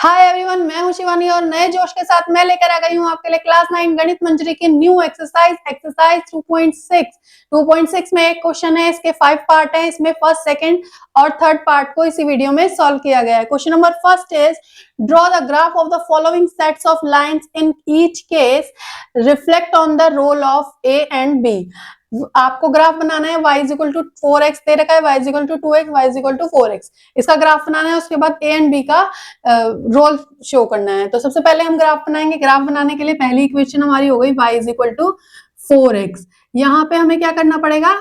Hi everyone, मैं हूं शिवानी और नए जोश के साथ मैं लेकर आ गई हूं आपके लिए क्लास 9 गणित मंजरी की न्यू एक्सरसाइज 2.6 में एक क्वेश्चन है। इसके 5 पार्ट हैं। इसमें फर्स्ट, सेकंड और थर्ड पार्ट को इसी वीडियो में सॉल्व किया गया है। Question number first is draw the graph of the following sets of lines in each case reflect on the role of A and b. आपको ग्राफ बनाना है। y इक्वल टू 4x दे रखा है, y equal to 2x, y equal to 4x। इसका graph बनाना है। उसके बाद a एंड b का रोल शो करना है। तो सबसे पहले हम ग्राफ बनाएंगे। ग्राफ बनाने के लिए पहली इक्वेशन हमारी हो गई y इक्वल टू 4x। यहाँ पे हमें क्या करना पड़ेगा,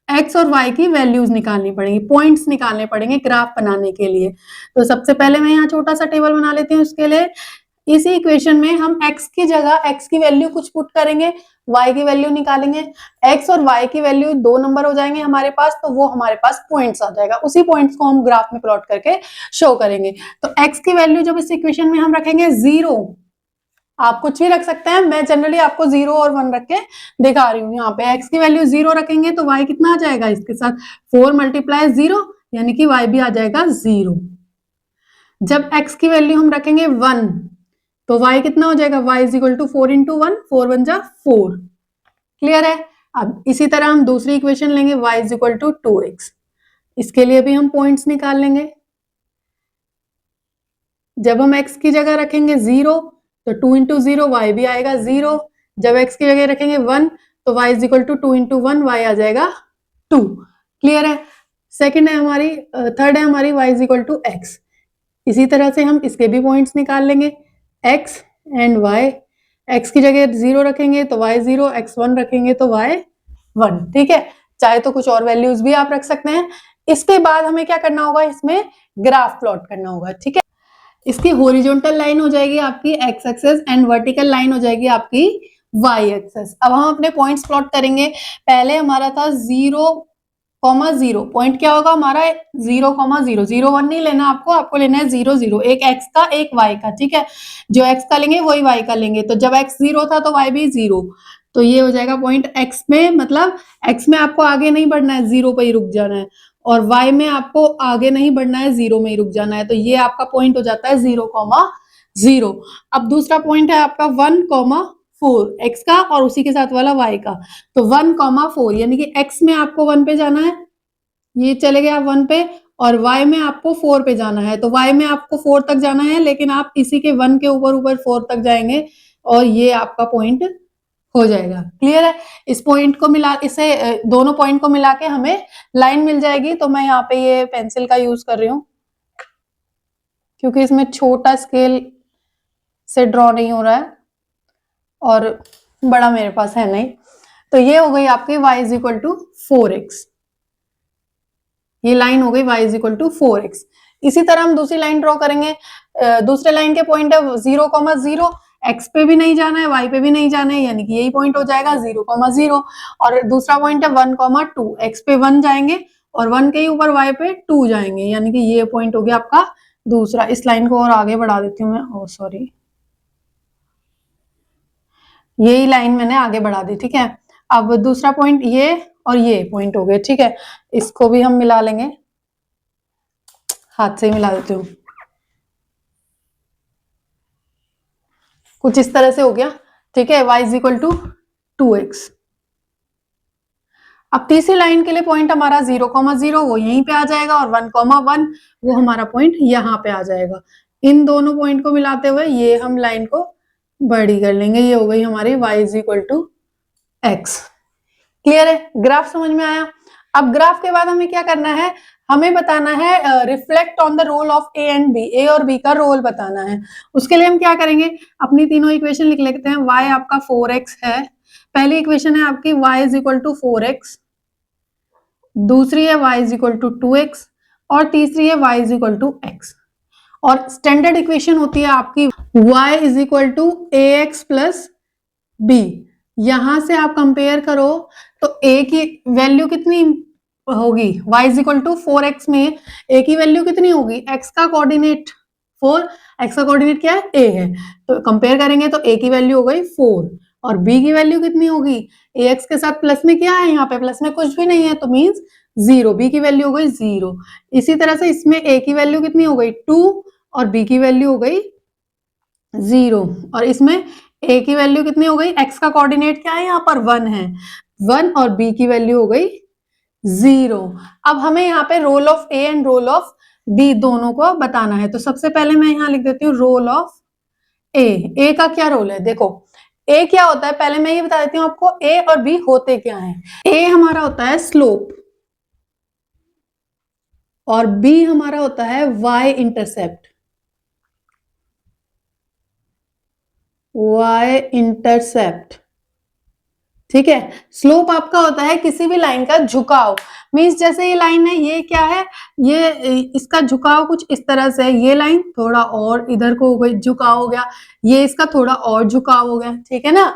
x और y की वैल्यूज निकालनी पड़ेंगी, पॉइंट्स निकालने पड़ेंगे ग्राफ बनाने के लिए। तो सबसे पहले मैं यहाँ छोटा सा टेबल बना लेती हूँ। उसके लिए इसी इक्वेशन में हम x की जगह x की वैल्यू कुछ पुट करेंगे, y की वैल्यू निकालेंगे। x और y की वैल्यू दो नंबर हो जाएंगे हमारे पास, तो वो हमारे पास पॉइंट्स आ जाएगा। उसी पॉइंट्स को हम ग्राफ में प्लॉट करके शो करेंगे। तो x की वैल्यू जब इस इक्वेशन में हम रखेंगे 0, आप कुछ भी रख सकते हैं, मैं जनरली आपको 0 और 1 रख के दिखा रही हूँ। यहाँ पे x की वैल्यू 0 रखेंगे तो y कितना आ जाएगा, इसके साथ 4 मल्टीप्लाई 0 यानी कि y भी आ जाएगा 0। जब x की वैल्यू हम रखेंगे 1 तो y कितना हो जाएगा, y is equal to 4 into 1, 4 1 जा 4। क्लियर है। अब इसी तरह हम दूसरी इक्वेशन लेंगे, y is equal to 2x। इसके लिए भी हम पॉइंट्स निकाल लेंगे। जब हम x की जगह रखेंगे 0 तो 2 इंटू 0 y भी आएगा 0। जब x की जगह रखेंगे 1 तो y is equal to 2 into 1, y आ जाएगा 2। क्लियर है। सेकेंड है हमारी, थर्ड है हमारी y is equal to x। इसी तरह से हम इसके भी पॉइंट्स निकाल लेंगे, x एंड y। x की जगह 0 रखेंगे तो y 0, x 1 रखेंगे तो y 1। ठीक है, चाहे तो कुछ और वैल्यूज भी आप रख सकते हैं। इसके बाद हमें क्या करना होगा, इसमें ग्राफ प्लॉट करना होगा। ठीक है, इसकी हॉरिजॉन्टल लाइन हो जाएगी आपकी x axis and vertical line हो जाएगी आपकी y एक्सेस। अब हम अपने पॉइंट्स प्लॉट करेंगे। पहले हमारा था 0,0। पॉइंट क्या होगा हमारा, 0,0। 0 1 नहीं लेना आपको, आपको लेना है 0 0, एक x का एक y का। ठीक है, जो x का लेंगे वही y का लेंगे। तो जब x 0 था तो y भी 0, तो ये हो जाएगा पॉइंट x में। मतलब x में आपको आगे नहीं बढ़ना है, 0 पे ही रुक जाना है, और y में आपको आगे नहीं बढ़ना है, 0 में ही रुक जाना है। तो ये आपका पॉइंट हो जाता है 0,0। अब दूसरा पॉइंट है आपका 1,4 x का और उसी के साथ वाला y का। तो 1,4 यानी कि x में आपको 1 पे जाना है, ये चले गए आप 1 पे, और y में आपको 4 पे जाना है। तो y में आपको 4 तक जाना है, लेकिन आप इसी के 1 के ऊपर ऊपर 4 तक जाएंगे और ये आपका पॉइंट हो जाएगा। क्लियर है। इस पॉइंट को मिला, इसे दोनों पॉइंट को मिला के हमें लाइन मिल जाएगी। तो मैं यहाँ पे ये पेंसिल का यूज कर रही हूँ क्योंकि इसमें छोटा स्केल से ड्रॉ नहीं हो रहा है और बड़ा मेरे पास है नहीं। तो ये हो गई आपकी y is equal to 4x। ये लाइन हो गई y is equal to 4x। इसी तरह हम दूसरी लाइन ड्रॉ करेंगे। दूसरे लाइन के पॉइंट है 0,0, x पे भी नहीं जाना है, y पे भी नहीं जाना है, यानी कि यही पॉइंट हो जाएगा 0,0। और दूसरा पॉइंट है 1,2, x पे 1 जाएंगे और 1 के ही ऊपर y पे 2 जाएंगे, यानी कि ये पॉइंट हो गया आपका दूसरा। इस लाइन को और आगे बढ़ा देती हूँ मैं, ओ सॉरी, यही लाइन मैंने आगे बढ़ा दी। ठीक है, अब दूसरा पॉइंट ये और ये पॉइंट हो गए। ठीक है, इसको भी हम मिला लेंगे, हाथ से ही मिला देती हूँ। कुछ इस तरह से हो गया। ठीक है, y is equal to 2x। अब तीसरी लाइन के लिए पॉइंट हमारा 0,0 वो यहीं पे आ जाएगा और 1,1 वो हमारा पॉइंट यहाँ पे आ जाएगा। इन दोनों पॉइंट को मिलाते हुए ये हम लाइन को बड़ी कर लेंगे। ये हो गई हमारी y is equal to x। Clear है, ग्राफ समझ में आया। अब ग्राफ के बाद हमें क्या करना है, हमें बताना है reflect on the role of A and B. A और बी का रोल बताना है। उसके लिए हम क्या करेंगे, अपनी तीनों इक्वेशन लिख लेते हैं। y आपका 4x है, पहली इक्वेशन है आपकी y is equal to 4x, दूसरी है y is equal to 2x और तीसरी है y is equal to x। और स्टैंडर्ड इक्वेशन होती है आपकी y is equal to ax plus b। यहां से आप कंपेयर करो तो a की वैल्यू कितनी होगी, y is equal to 4x में a की वैल्यू कितनी होगी, x का कोऑर्डिनेट 4, x का कोऑर्डिनेट क्या है, a है। तो कंपेयर करेंगे तो a की वैल्यू हो गई 4 और b की वैल्यू कितनी होगी, ax के साथ प्लस में क्या है, यहाँ पे प्लस में कुछ भी नहीं है तो मींस 0, b की वैल्यू हो गई 0। इसी तरह से इसमें a की वैल्यू कितनी हो गई 2 और b की वैल्यू हो गई 0 और इसमें a की वैल्यू कितनी हो गई, x का कोऑर्डिनेट क्या है यहाँ पर 1 है, 1 और b की वैल्यू हो गई 0। अब हमें यहाँ पे role of a and role of b दोनों को बताना है। तो सबसे पहले मैं यहाँ लिख देती हूँ रोल ऑफ a का क्या रोल है। देखो a क्या होता है, पहले मैं ये बता देती हूँ आपको a और b होते क्या है। a हमारा होता है स्लोप और b हमारा होता है y इंटरसेप्ट, y इंटरसेप्ट, ठीक है। स्लोप आपका होता है किसी भी लाइन का झुकाव, मीन्स जैसे ये लाइन है, ये क्या है, ये इसका झुकाव कुछ इस तरह से है, ये लाइन थोड़ा और इधर को हो गई, झुकाव हो गया, ये इसका थोड़ा और झुकाव हो गया, ठीक है ना।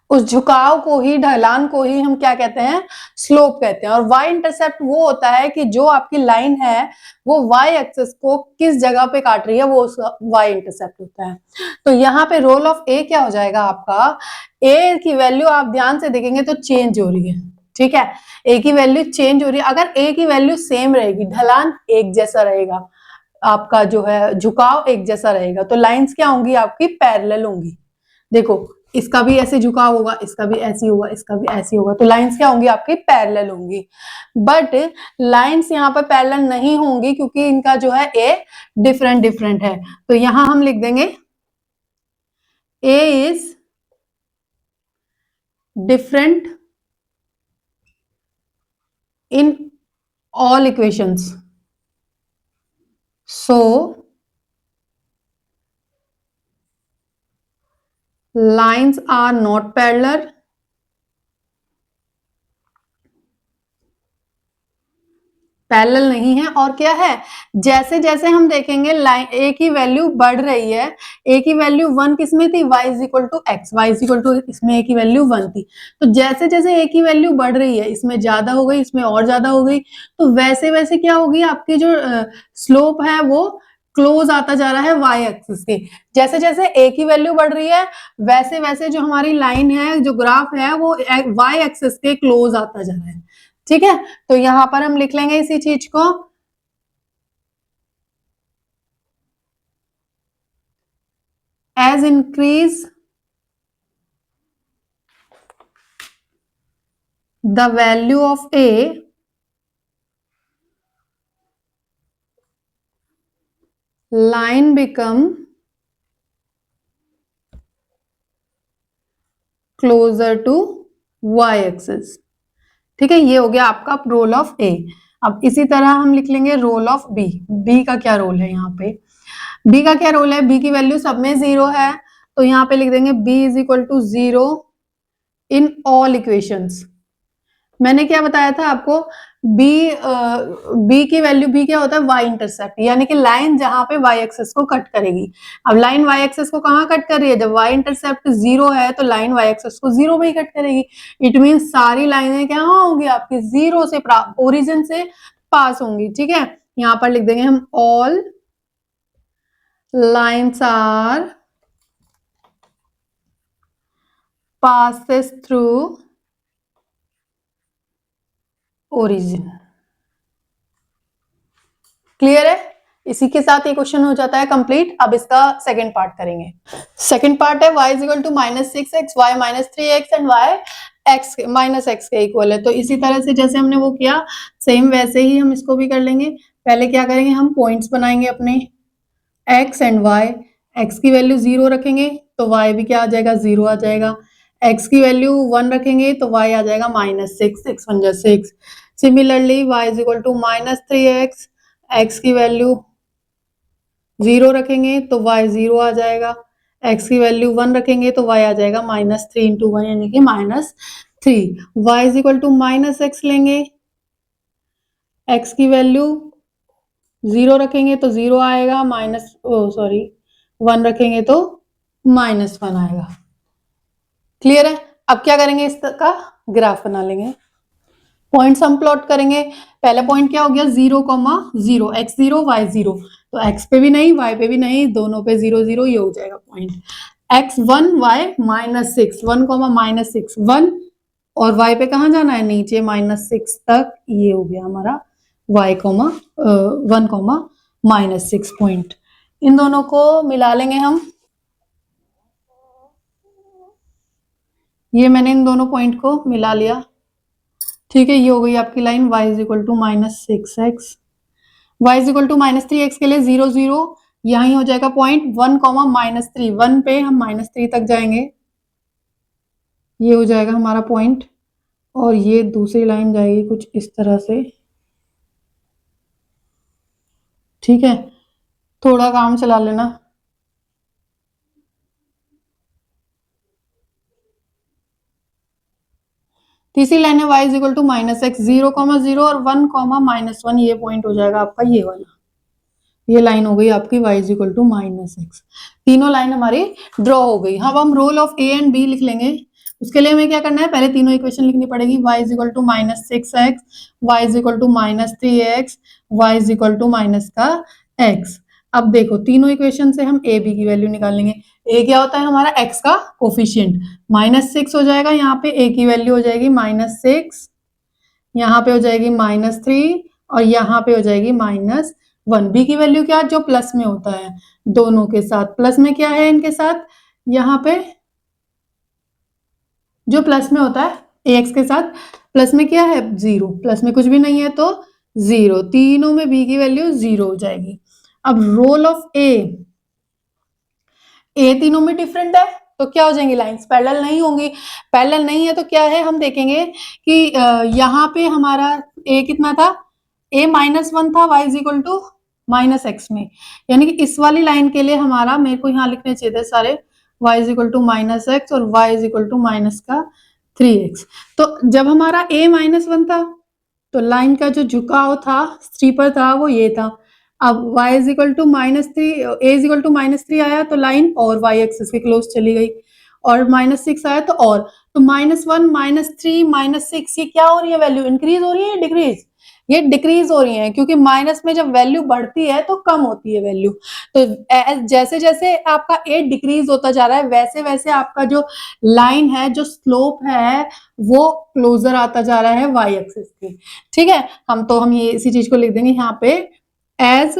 उस झुकाव को ही, ढलान को ही हम क्या कहते हैं, स्लोप कहते हैं। और y इंटरसेप्ट वो होता है कि जो आपकी लाइन है वो y एक्सिस को किस जगह पे काट रही है, वो उसका y इंटरसेप्ट होता है। तो यहाँ पे रोल ऑफ a क्या हो जाएगा आपका, a की वैल्यू आप ध्यान से देखेंगे तो चेंज हो रही है, ठीक है, a की वैल्यू चेंज हो रही है। अगर a की वैल्यू सेम रहेगी, ढलान एक जैसा रहेगा, आपका जो है झुकाव एक जैसा रहेगा, तो लाइंस क्या होंगी आपकी, पैरेलल होंगी। देखो इसका भी ऐसे झुकाव होगा, इसका भी ऐसे होगा, इसका भी ऐसे होगा, तो लाइंस क्या होंगी आपकी, पैरेलल होंगी। बट लाइंस यहाँ पर पैरेलल नहीं होंगी क्योंकि इनका जो है ए डिफरेंट डिफरेंट है। तो यहां हम लिख देंगे A is different in all equations, so lines are not parallel, parallel नहीं है। और क्या है, जैसे जैसे हम देखेंगे लाइन ए की वैल्यू बढ़ रही है, ए की वैल्यू 1 किसमें थी, y is equal to x, y is equal to, इसमें ए की वैल्यू 1 थी, तो जैसे जैसे ए की वैल्यू बढ़ रही है, इसमें ज्यादा हो गई, इसमें और ज्यादा हो गई, तो वैसे वैसे क्या होगी आपकी जो स्लोप है वो क्लोज आता जा रहा है y एक्सिस के। जैसे जैसे a की वैल्यू बढ़ रही है वैसे वैसे जो हमारी लाइन है, जो ग्राफ है, वो y एक्सिस के क्लोज आता जा रहा है, ठीक है। तो यहां पर हम लिख लेंगे इसी चीज को, as increase the value of a, line become closer to y axis, ठीक है। ये हो गया आपका रोल ऑफ ए। अब इसी तरह हम लिख लेंगे रोल ऑफ बी। बी का क्या रोल है यहाँ पे, बी का क्या रोल है, बी की वैल्यू सब में 0 है, तो यहाँ पे लिख देंगे b is equal to 0 in all equations. मैंने क्या बताया था आपको, बी की वैल्यू, बी क्या होता है, वाई इंटरसेप्ट, यानी कि लाइन जहां पे वाई एक्सेस को कट करेगी। अब लाइन वाई एक्सेस को कहाँ कट कर रही है, जब वाई इंटरसेप्ट 0 है तो लाइन वाई एक्सेस को 0 में ही कट करेगी। इट मीन सारी लाइनें क्या होंगी आपकी, 0 से ओरिजिन से पास होंगी, ठीक है। यहाँ पर लिख देंगे हम all lines are passes through origin। क्लियर है, इसी के साथ ये क्वेश्चन हो जाता है कंप्लीट। अब इसका सेकंड पार्ट करेंगे। सेकंड पार्ट है y is equal to -6x, y -3x and y x -x के इक्वल है। तो इसी तरह से जैसे हमने वो किया सेम वैसे ही हम इसको भी कर लेंगे। पहले क्या करेंगे, हम पॉइंट्स बनाएंगे अपने x एंड y। x की वैल्यू 0 रखेंगे तो y भी क्या आ जाएगा, 0 आ जाएगा। x की वैल्यू 1 रखेंगे तो y आ जाएगा -6, 6 1 जा 6। Similarly y is equal to -3x, x की वैल्यू 0 रखेंगे तो y 0 आ जाएगा। x की वैल्यू 1 रखेंगे तो y आ जाएगा -3 इंटू 1 यानी कि -3। y is equal to -x लेंगे, x की वैल्यू 0 रखेंगे तो 0 आएगा, 1 रखेंगे तो -1 आएगा। क्लियर है। अब क्या करेंगे, इसका ग्राफ बना लेंगे। पॉइंट्स हम प्लॉट करेंगे। पहला पॉइंट क्या हो गया, 0,0, x0 y0, तो x पे भी नहीं y पे भी नहीं, दोनों पे 0 0, ये हो जाएगा पॉइंट। x1 y -6, 1,-6 1, और y पे कहाँ जाना है, नीचे -6 तक, ये हो गया हमारा y, 1, -6 पॉइंट। इन दोनों को मिला लेंगे हम। ये मैंने इन दोनों पॉइंट को मिला लिया, ठीक है। ये हो गई आपकी line y is equal to -6x, y is equal to -3x के लिए 0 0 यही हो जाएगा पॉइंट 1, -3, 1 पे हम -3 तक जाएंगे, ये हो जाएगा हमारा पॉइंट। और ये दूसरी लाइन जाएगी कुछ इस तरह से, ठीक है। थोड़ा काम चला लेना। तीसरी लाइन है y is equal to -x, 0, 0 और 1, -1, ये पॉइंट हो जाएगा आपका ये वाला। ये लाइन हो गई आपकी y is equal to -x। तीनों लाइन हमारी ड्रॉ हो गई। अब हम role of a and b लिख लेंगे। उसके लिए हमें क्या करना है, पहले तीनों इक्वेशन लिखनी पड़ेगी। y is equal to -6x, y is equal to -3x, y is equal to minus का x। अब देखो तीनों इक्वेशन से हम a b की वैल्यू निकालेंगे। a क्या होता है हमारा x का कोफिशिएंट, -6 हो जाएगा, यहाँ पे a की वैल्यू हो जाएगी -6, यहाँ पे हो जाएगी -3 और यहाँ पे हो जाएगी -1। बी की वैल्यू क्या, जो प्लस में होता है दोनों के साथ, प्लस में क्या है इनके साथ, यहाँ पे जो प्लस में होता है ax के साथ प्लस में क्या है 0, प्लस में कुछ भी नहीं है तो 0, तीनों में b की वैल्यू 0 हो जाएगी। अब रोल ऑफ a तीनों में डिफरेंट है तो क्या हो जाएंगी, लाइंस पैरेलल नहीं होंगी। पैरेलल नहीं है तो क्या है, हम देखेंगे कि यहाँ पे हमारा a कितना था, a -1 था, y is equal to -x में, यानी कि इस वाली लाइन के लिए हमारा, मेरे को यहाँ लिखने चाहिए थे सारे, y is equal to -x और y is equal to minus का 3x। तो जब हमारा a -1 था तो लाइन का जो झुकाव था स्टीपर था वो ये था। अब y is equal to -3, a is equal to -3 आया तो लाइन और y एक्सिस के क्लोज चली गई, और -6 आया तो और, तो -1, -3, -6 ये क्या हो रही है, वैल्यू इंक्रीज हो रही है डिक्रीज, ये डिक्रीज हो रही है, क्योंकि माइनस में जब वैल्यू बढ़ती है तो कम होती है वैल्यू। तो जैसे जैसे आपका a डिक्रीज होता जा रहा है वैसे वैसे आपका जो लाइन है, जो स्लोप है, वो क्लोजर आता जा रहा है y एक्सिस के, ठीक है। हम ये इसी चीज को लिख देंगे यहाँ पे, एज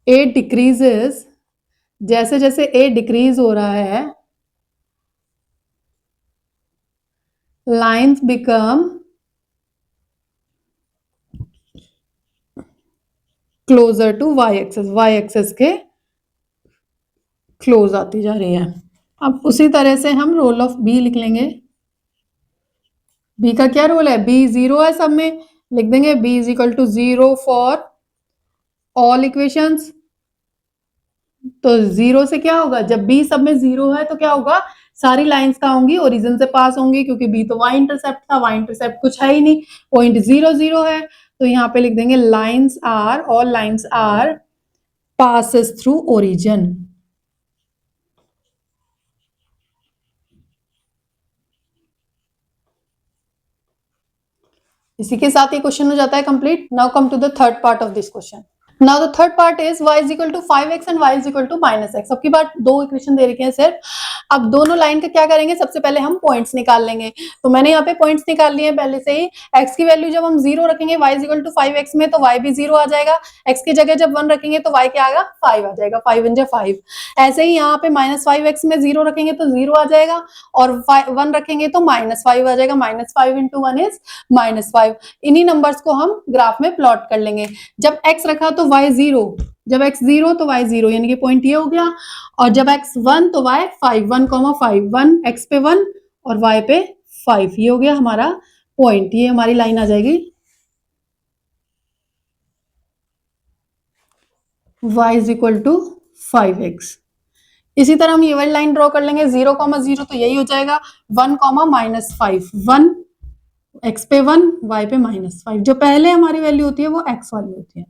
a डिक्रीजेस, जैसे जैसे a डिक्रीज हो रहा है, lines become closer to y axis के क्लोज आती जा रही है। अब उसी तरह से हम रोल ऑफ b लिख लेंगे। b का क्या रोल है, b 0 है सब में, लिख देंगे b is equal to 0 for all equations. तो 0 से क्या होगा, जब b सब में 0 है तो क्या होगा, सारी लाइंस कहाँ होंगी, ओरिजिन से पास होंगी, क्योंकि b तो y इंटरसेप्ट था, y इंटरसेप्ट कुछ है ही नहीं, पॉइंट 0 0 है। तो यहाँ पे लिख देंगे lines are, all lines are passes through origin। इसी के साथ ये क्वेश्चन हो जाता है complete. Now come to the third part of this question. Now the third part is y is equal to 5x and y is equal to -x। अब की बात दो इक्वेशन दे रखे हैं सिर्फ। अब दोनों लाइन का क्या करेंगे, सबसे पहले हम पॉइंट्स निकाल लेंगे। तो मैंने यहाँ पे पॉइंट्स निकाल लिए हैं पहले से ही। x की वैल्यू जब हम 0 रखेंगे y is equal to 5x में तो y भी 0 आ जाएगा, x की जगह जब 1 रखेंगे तो y क्या आएगा, 5 आ जाएगा, 5 × 5। ऐसे ही यहाँ पे -5x में 0 रखेंगे तो 0 आ जाएगा, और 1 रखेंगे तो -5 आ जाएगा, -5 × 1 इज -5। इन्हीं नंबर्स को हम ग्राफ में प्लॉट कर लेंगे। जब x रखा तो y 0, जब x 0 तो y 0, यानी कि पॉइंट ये हो गया। और जब x 1 तो y 5, 1, 5, 1 x पे 1 और y पे 5, ये हो गया हमारा पॉइंट। ये हमारी लाइन आ जाएगी y is equal to 5x। इसी तरह हम ये वाली लाइन ड्रॉ कर लेंगे, 0, 0 तो यही हो जाएगा 1, -5, 1 x पे 1 y पे -5। जो पहले हमारी वैल्यू होती है वो x वाली होती है।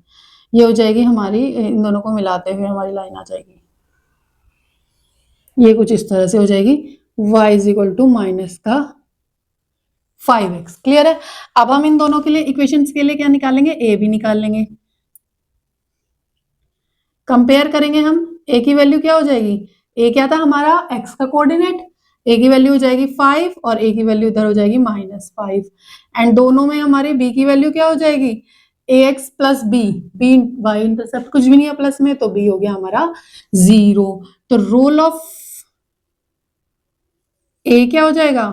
ये हो जाएगी हमारी, इन दोनों को मिलाते हुए हमारी लाइन आ जाएगी, ये कुछ इस तरह से हो जाएगी, y is equal to minus का 5x। क्लियर है। अब हम इन दोनों के लिए इक्वेशंस के लिए क्या निकालेंगे, a भी निकाल लेंगे। कंपेयर करेंगे हम, a की वैल्यू क्या हो जाएगी, a क्या था हमारा x का कोऑर्डिनेट, a की वैल्यू हो जाएगी 5 और a की वैल्यू इधर हो जाएगी -5। एंड दोनों में हमारी b की वैल्यू क्या हो जाएगी, ax plus B, B Y intercept कुछ भी नहीं है प्लस में, तो बी हो गया हमारा 0। तो रोल ऑफ ए क्या हो जाएगा,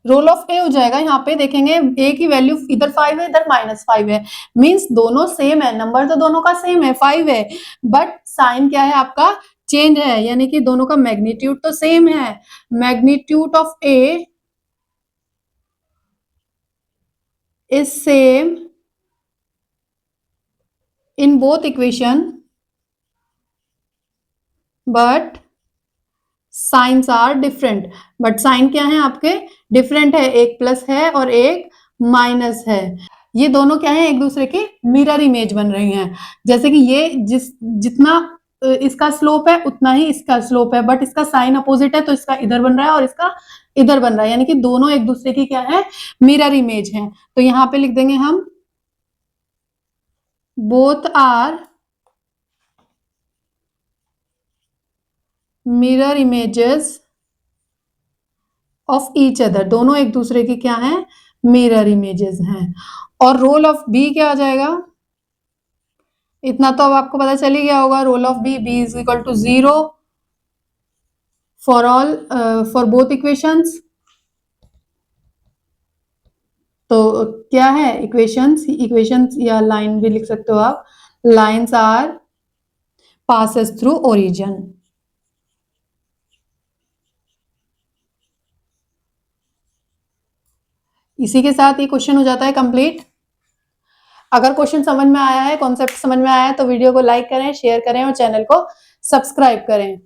रोल ऑफ ए हो जाएगा, यहाँ पे देखेंगे ए की वैल्यू इधर 5 है इधर -5 है, मींस दोनों सेम है, नंबर तो दोनों का सेम है 5 है, बट साइन क्या है आपका चेंज है, यानी कि दोनों का मैग्नीट्यूड तो सेम है। Magnitude of A is same in both equation but signs are different. But sign क्या है आपके डिफरेंट है, एक प्लस है और एक माइनस है। ये दोनों क्या है एक दूसरे की मिरर इमेज बन रही हैं। जैसे कि ये जितना इसका स्लोप है उतना ही इसका स्लोप है, बट इसका साइन अपोजिट है तो इसका इधर बन रहा है और इसका इधर बन रहा है, यानी कि दोनों एक दूसरे की क्या है मिरर इमेज है। तो यहां पे लिख देंगे हम both are mirror images of each other, दोनों एक दूसरे की क्या है मिरर इमेजेस हैं। और रोल ऑफ बी क्या आ जाएगा, इतना तो अब आपको पता चल ही गया होगा, role of B, B is equal to 0 for all for both equations. तो क्या है इक्वेशंस, इक्वेशंस या लाइन भी लिख सकते हो आप, lines are passes through origin. इसी के साथ ये क्वेश्चन हो जाता है कंप्लीट। अगर क्वेश्चन समझ में आया है, कॉन्सेप्ट समझ में आया है, तो वीडियो को लाइक करें, शेयर करें और चैनल को सब्सक्राइब करें।